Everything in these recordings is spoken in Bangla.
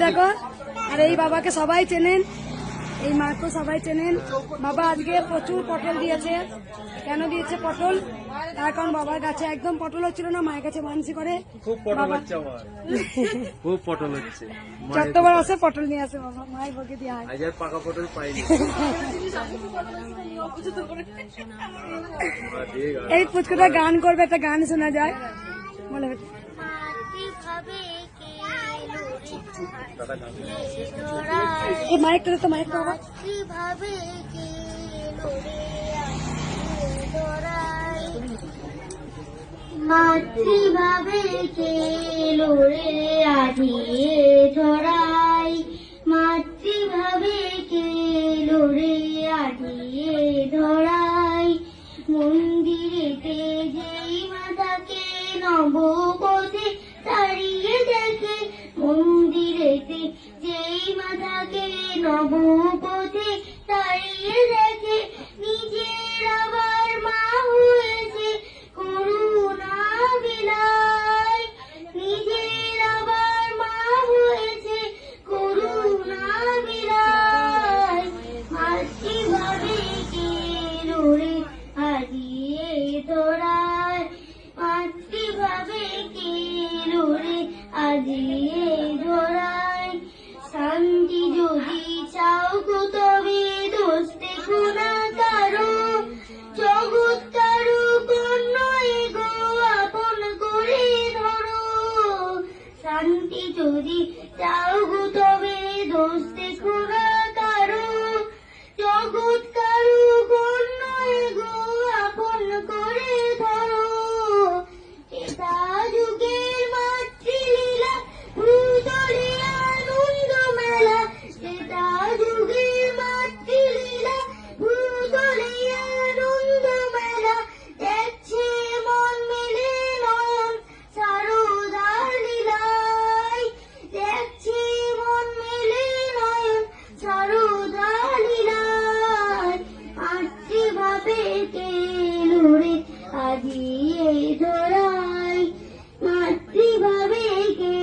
দেখো, আর এই বাবাকে সবাই চেনেন, এই মাকে সবাই চেনেন। বাবা আজকে প্রচুর পটল দিয়েছে। কেন দিয়েছে পটল? তার কারণ বাবার কাছে একদম পটল হচ্ছিল না, মায়ের কাছে মানসি করে খুব পটল হচ্ছে আমার, খুব পটল হচ্ছে। যতবার আসে পটল নিয়ে আসে বাবা, মায়ের বকে দিয়ে হয়। আজ আর পাকা পটল পাইনি। এই পুচকুটা গান করবে, একটা গান শোনা যায় বলে। এই মাইকটা তো মাইকটা বাবা। মাতৃভাবে কে লোরে আজিয়ে ধরাই, মাতৃভাবে কে লোরে আজিয়ে ধরাই। মন্দিরেতে যেই মাতাকে নবপথে তাড়িয়ে দেখে, মন্দিরেতে যেই মাতাকে নবপথে তাড়িয়ে দেখে, নিজের আবার মা হয়েছে করুণা বিলাই, নিজের আবার মা হয়েছে করুণা বিলাই। মাতৃভাবে কে লোরে আজিয়ে ধরায়, মাতৃভাবে কে লোরে আজিয়ে ধরায়। শান্তি যদি চাও গো তবে দোষ দেখো না কারো, জগৎ কারো কর্ণ এগো আপন করে ধরো। শান্তি যদি চাও গো তবে দোষ দেখো না কারো, জগৎ কারো কর্ণ এগো আপন করে ধরো। এটা যুগের মাতৃলীলা ভূতলে আনন্দ মেলা, এটা যুগের মাতৃলীলা ভূতলে আনন্দ মেলা। দেখছে মন মেলে নয়ন সারদার লীলায়, দেখছে মন মেলে নয়ন সারদার লীলায়। মাতৃভাবে কে লোরে আজিয়ে ধরাই, মাতৃভাবে কে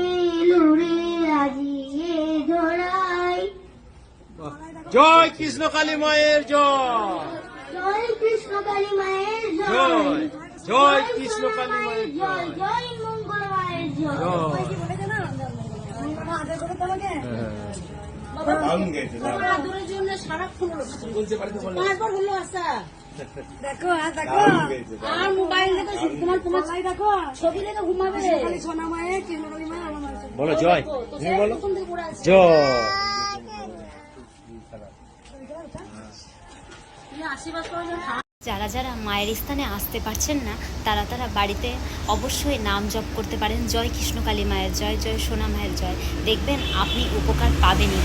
লোরে আজিয়ে ধরাই। জয় কৃষ্ণ কালী মায়ের জয়, জয় কৃষ্ণ কালী মায়ের জয় জয়, জয় কৃষ্ণ কালী মায়ের জয়, জয়। জয় মঙ্গল মায়ের জয়। জয়। কি বলে জানো? বাবা আদর করে তোমাকে। দেখো আর দেখো, আর মোবাইল দেখো, তোমার তোমার সবাই দেখো, ছবি দেখে ঘুমাবে। খালি সোনা মায়ের, কৃষ্ণকালী মায়ের, আমার মায়ের। বলো জয়, তুমি বলো জয়। যারা যারা মায়ের স্থানে আসতে পারছেন না, তারা তারা বাড়িতে অবশ্যই নাম জপ করতে পারেন। জয় কৃষ্ণকালী মায়ের জয়, জয় সোনা মায়ের জয়। দেখবেন আপনি উপকার পাবেনই।